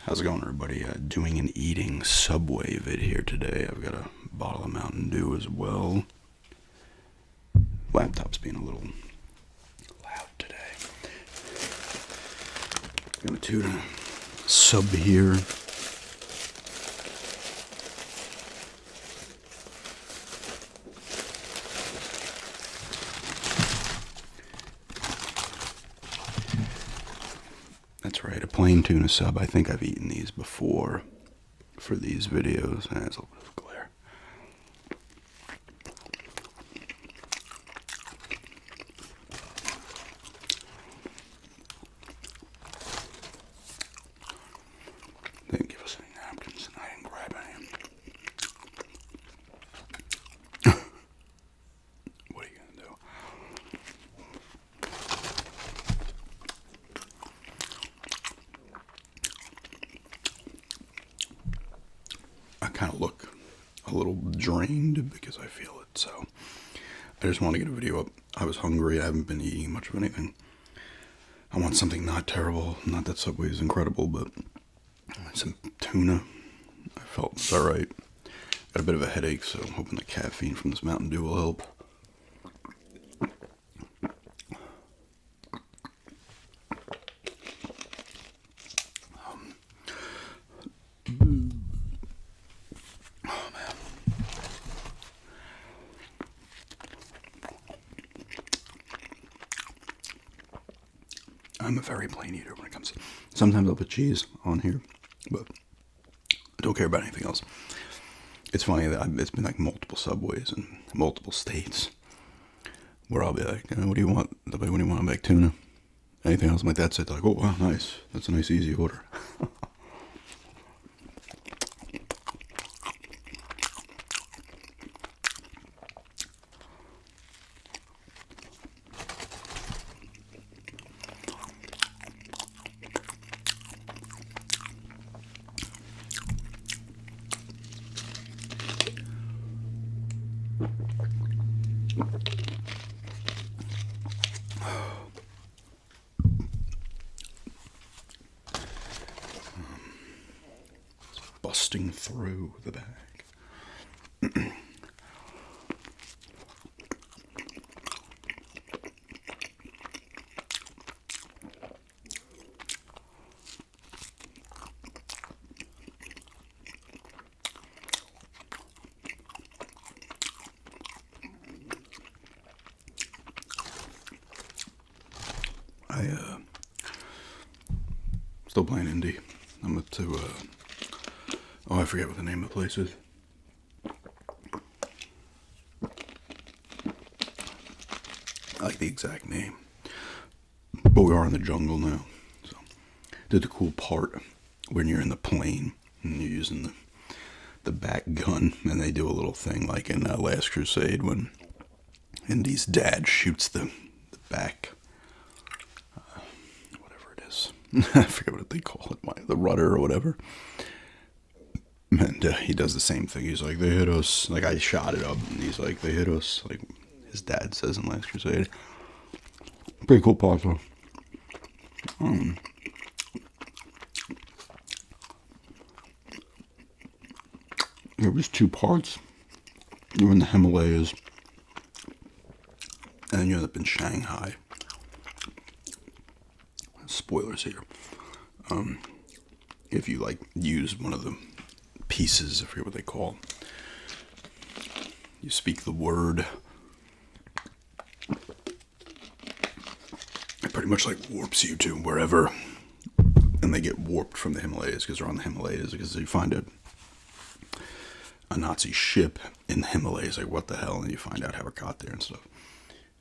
How's it going, everybody? Doing an eating Subway vid here today. I've got a bottle of Mountain Dew as well. Laptop's being a little loud today. Got a tuna sub here. That's right, a plain tuna sub. I think I've eaten these before for these videos. There's a little bit of glare. They didn't give us any napkins, and I didn't grab any. What are you gonna do? I kind of look a little drained because I feel it, so I just want to get a video up. I was hungry. I haven't been eating much of anything. I want something not terrible. Not that Subway is incredible, but some tuna. I felt it's alright. Got a bit of a headache, so I'm hoping the caffeine from this Mountain Dew will help. Oh man. I'm a very plain eater when it comes to. Sometimes I'll put cheese on here, but I don't care about anything else. It's funny that it's been like multiple Subways in multiple states where I'll be like, what do you want? What do you want? I'm like, tuna. Anything else? I'm like, that's it. They're like, oh, wow, nice. That's a nice, easy order. Busting through the bag. Still playing indie. I'm up to oh, I forget what the name of the place is. I like the exact name. But we are in the jungle now. So did the cool part when you're in the plane and you're using the back gun, and they do a little thing like in Last Crusade when Indy's dad shoots the back whatever it is. I forget what they call it, the rudder or whatever. And he does the same thing. He's like, they hit us. Like, I shot it up, and he's like, they hit us. Like his dad says in Last Crusade. Pretty cool part, though. There was two parts. You're in the Himalayas, and then you end up in Shanghai. Spoilers here. If you like use one of the pieces, I forget what they call. You speak the word. It pretty much like warps you to wherever, and they get warped from the Himalayas because they're on the Himalayas because you find a Nazi ship in the Himalayas. Like, what the hell? And you find out how it got there and stuff.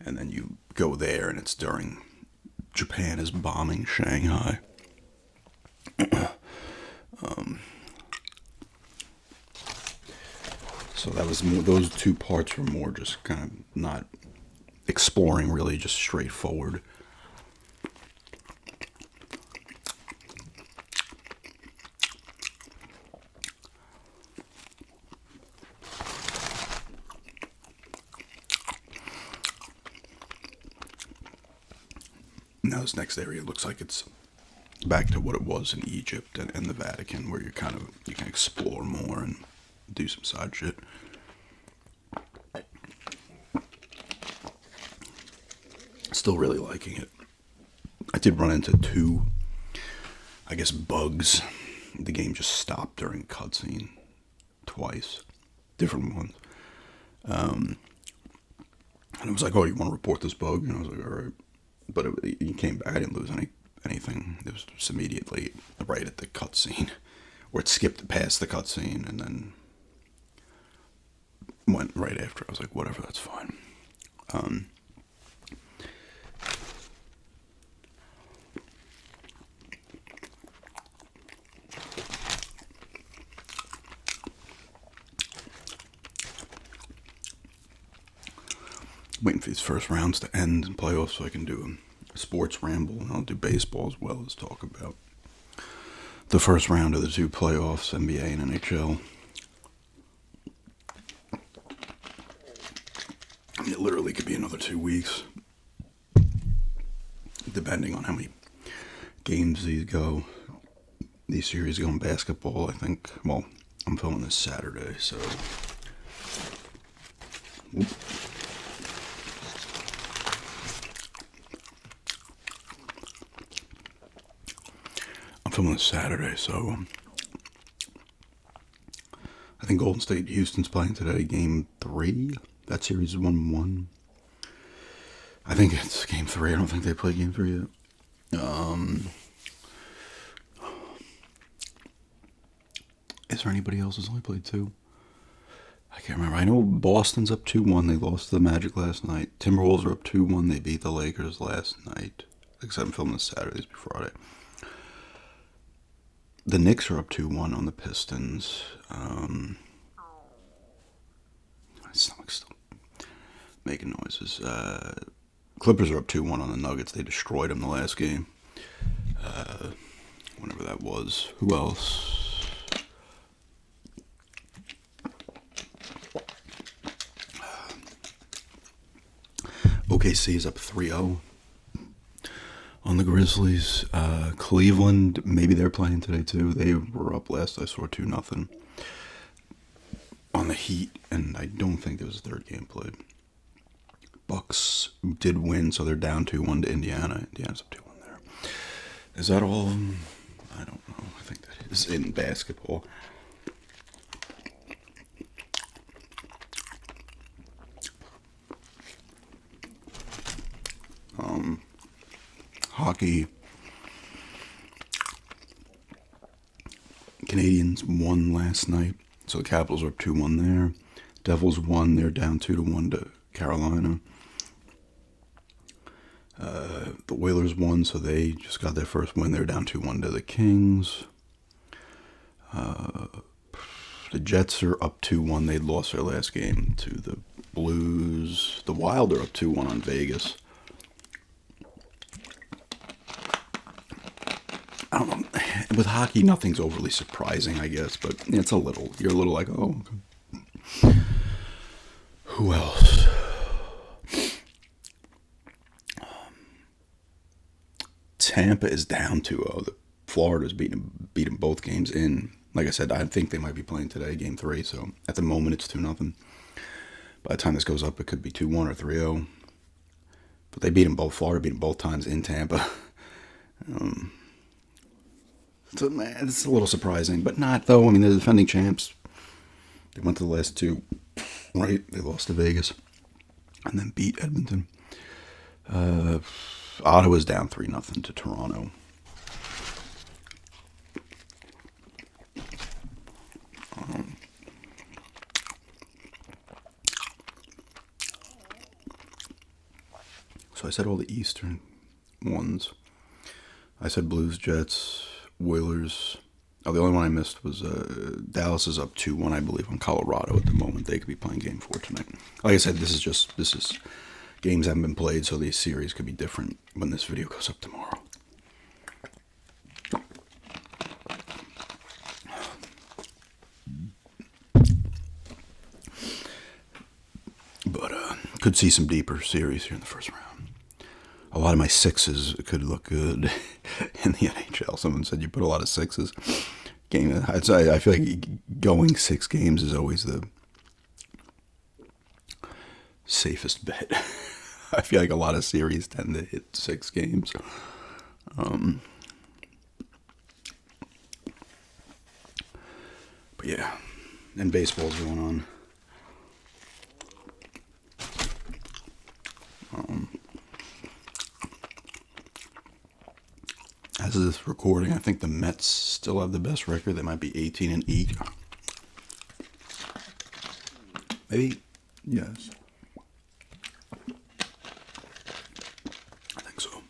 And then you go there, and it's during Japan is bombing Shanghai. So that was more, those two parts were more just kind of not exploring, really just straightforward. Now this next area looks like it's back to what it was in Egypt and the Vatican, where you can explore more and do some side shit. Still really liking it. I did run into two, I guess, bugs. The game just stopped during cutscene twice, different ones. And it was like, "Oh, you want to report this bug?" And I was like, "All right." But it came back. I didn't lose anything. It was just immediately right at the cutscene, where it skipped past the cutscene and then went right after. I was like, "Whatever, that's fine." Waiting for these first rounds to end and playoffs so I can do a sports ramble, and I'll do baseball as well as talk about the first round of the two playoffs, NBA and NHL. It literally could be another 2 weeks, depending on how many games these series go in basketball. I think, well, I'm filming this Saturday, so I think Golden State Houston's playing today, game 3. That series is 1-1. I think it's game 3. I don't think they played game 3 yet. Is there anybody else who's only played 2? I can't remember. I know Boston's up 2-1. They lost to the Magic last night. Timberwolves are up 2-1. They beat the Lakers last night. Except I'm filming this Saturday before Friday. The Knicks are up 2-1 on the Pistons. My stomach's still making noises. Clippers are up 2-1 on the Nuggets. They destroyed them the last game. Whenever that was. Who else? OKC is up 3-0 on the Grizzlies. Cleveland, maybe they're playing today too. They were up last I saw 2-0 on the Heat, and I don't think there was a third game played. Bucks did win, so they're down 2-1 to Indiana. Indiana's up 2-1 there. Is that all? I don't know. I think that is in basketball. Hockey. Canadians won last night, so the Capitals are up 2-1 there. Devils won, they're down 2-1 to Carolina. The Oilers won, so they just got their first win. They're down 2-1 to the Kings. The Jets are up 2-1. They lost their last game to the Blues. The Wild are up 2-1 on Vegas. I don't know. With hockey, nothing's overly surprising, I guess, but it's a little. You're a little like, oh, okay. Who else? Tampa is down 2-0. Florida's beating both games in. Like I said, I think they might be playing today, game 3. So at the moment, it's 2-0. By the time this goes up, it could be 2-1 or 3-0. But they beat them both. Florida beat them both times in Tampa. So, man, it's a little surprising, but not, though. I mean, they're the defending champs. They went to the last 2, right? They lost to Vegas and then beat Edmonton. Ottawa's down 3-0 to Toronto. So I said all the Eastern ones. I said Blues, Jets, Oilers. Oh, the only one I missed was Dallas is up 2-1, I believe, on Colorado at the moment. They could be playing game 4 tonight. Like I said, this is games haven't been played, so these series could be different when this video goes up tomorrow. But could see some deeper series here in the first round. A lot of my 6s could look good in the NHL. Someone said you put a lot of sixes. Game. I feel like going 6 games is always the safest bet. I feel like a lot of series tend to hit 6 games. But yeah, and baseball's going on. As of this recording, I think the Mets still have the best record. They might be 18-8. Maybe, yes. I think so.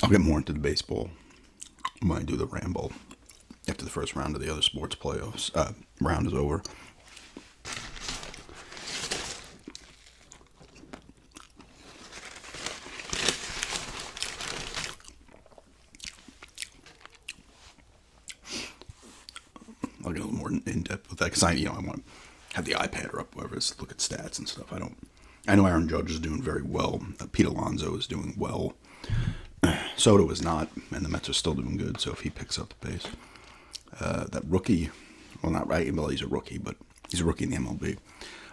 I'll get more into the baseball when I do the ramble after the first round of the other sports playoffs round is over. I'll get a little more in depth with that because I want to have the iPad up, whatever, to look at stats and stuff. I know Aaron Judge is doing very well. Pete Alonso is doing well. Soto is not, and the Mets are still doing good. So if he picks up the pace, that rookie, well, not right, well, he's a rookie, but he's a rookie in the MLB.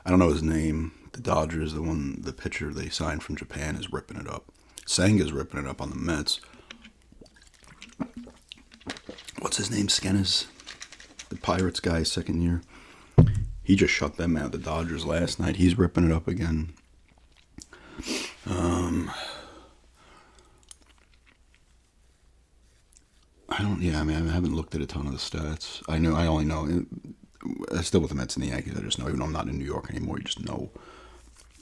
I don't know his name. The Dodgers, the pitcher they signed from Japan, is ripping it up. Senga's ripping it up on the Mets. What's his name? Skenes, the Pirates guy, second year. He just shut them out. The Dodgers last night. He's ripping it up again. I haven't looked at a ton of the stats. I only know, still with the Mets and the Yankees, I just know, even though I'm not in New York anymore, you just know.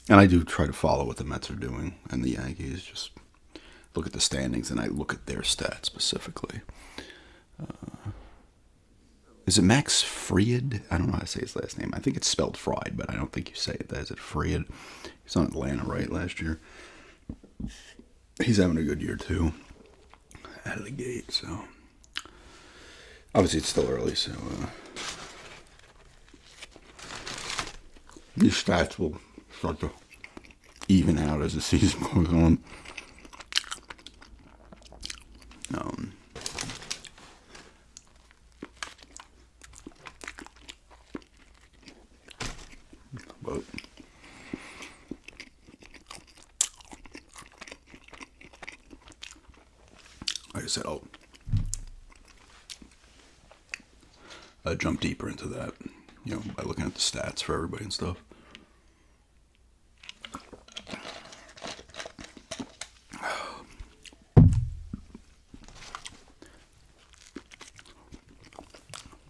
And I do try to follow what the Mets are doing and the Yankees, just look at the standings and I look at their stats specifically. Is it Max Fried? I don't know how to say his last name. I think it's spelled Fried, but I don't think you say it that. Is it Fried? He's on Atlanta, right, last year. He's having a good year, too, out of the gate, so. Obviously, it's still early, so these stats will start to even out as the season goes on. But like I said, I'll jump deeper into that, by looking at the stats for everybody and stuff.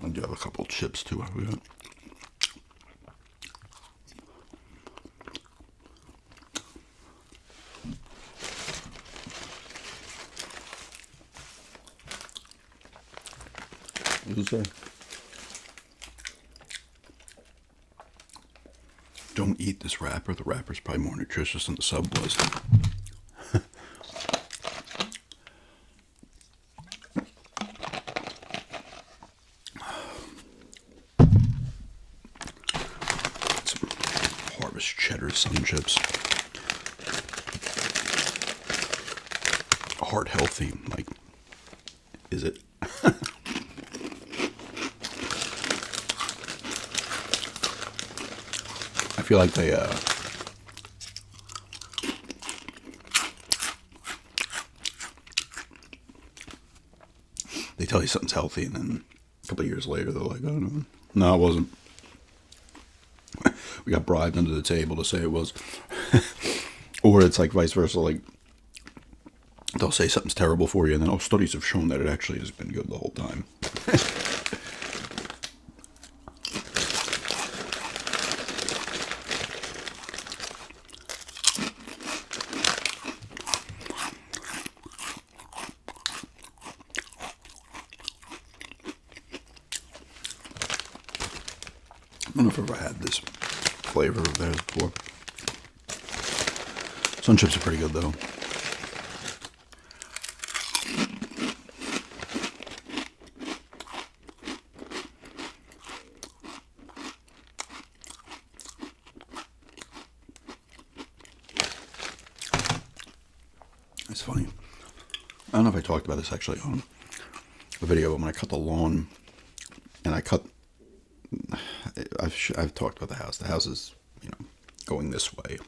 I do have a couple chips too. I forgot. What does it say? Don't eat this wrapper. The wrapper's probably more nutritious than the sub was. Some Harvest Cheddar Sun Chips. Heart healthy. Like, is it? I feel like they tell you something's healthy, and then a couple of years later they're like, oh no, it wasn't. We got bribed under the table to say it was. Or it's like vice versa, like they'll say something's terrible for you, and then studies have shown that it actually has been good the whole time. I don't know if I've ever had this flavor of theirs before. Sun chips are pretty good though. funny. I don't know if I talked about this actually on the video, but when I cut the lawn, and I've talked about the house. The house is, going this way,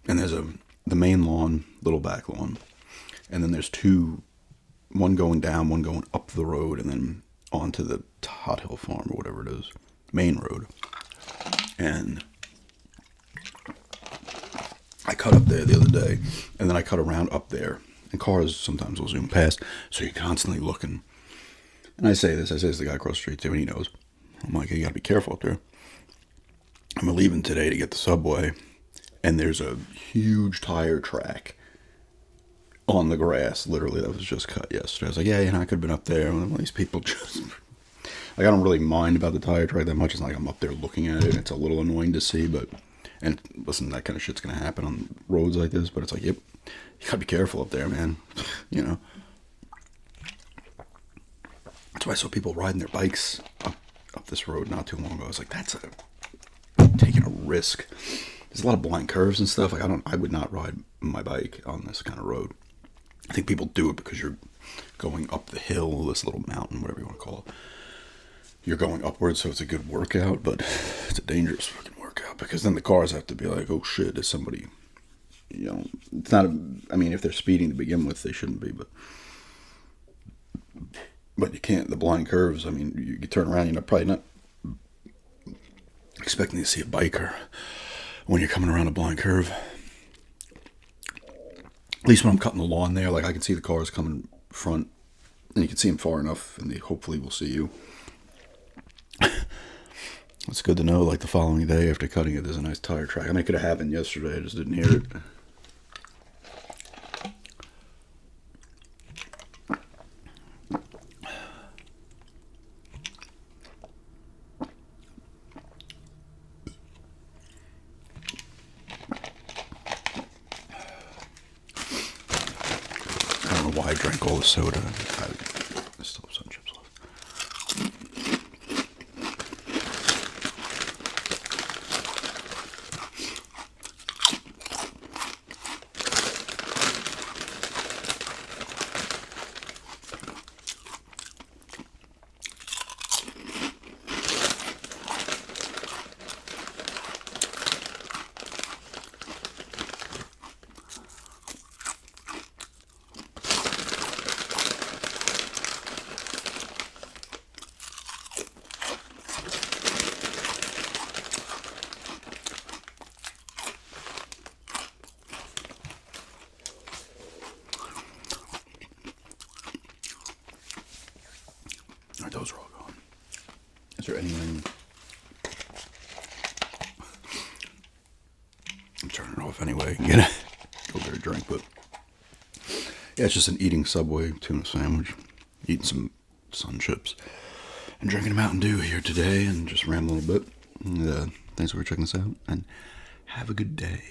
and there's the main lawn, little back lawn, and then there's two, one going down, one going up the road, and then onto the Hot Hill Farm or whatever it is, main road. And I cut up there the other day, and then I cut around up there, and cars sometimes will zoom past, so you're constantly looking. And I say this to the guy across the street too, and he knows. I'm like, you gotta be careful up there. I'm leaving today to get the subway, and there's a huge tire track on the grass, literally, that was just cut yesterday. I was like, yeah, I could have been up there. And these people just, I don't really mind about the tire track that much. It's not like I'm up there looking at it. It's a little annoying to see, but, and listen, that kind of shit's going to happen on roads like this, but it's like, yep, you got to be careful up there, man. That's why I saw people riding their bikes up this road not too long ago. I was like, that's taking a risk. There's a lot of blind curves and stuff. Like I would not ride my bike on this kind of road. I think people do it because you're going up the hill, this little mountain, whatever you want to call it. You're going upwards, so it's a good workout, but it's a dangerous fucking workout because then the cars have to be like, oh shit, is somebody, it's not, if they're speeding to begin with, they shouldn't be, but you can't, the blind curves, you turn around, you're probably not expecting to see a biker when you're coming around a blind curve. At least when I'm cutting the lawn there, like I can see the cars coming front, and you can see them far enough, and they hopefully will see you. It's good to know, like the following day after cutting it, there's a nice tire track. It could have happened yesterday, I just didn't hear it. I don't know why I drank all the soda. I still have some chips left. Alright, those are all gone. Is there anything? I'm turning it off anyway. Go get a drink, but yeah, it's just an eating Subway tuna sandwich, eating some Sun Chips, and drinking a Mountain Dew here today, and just rambling a bit. And, thanks for checking this out, and have a good day.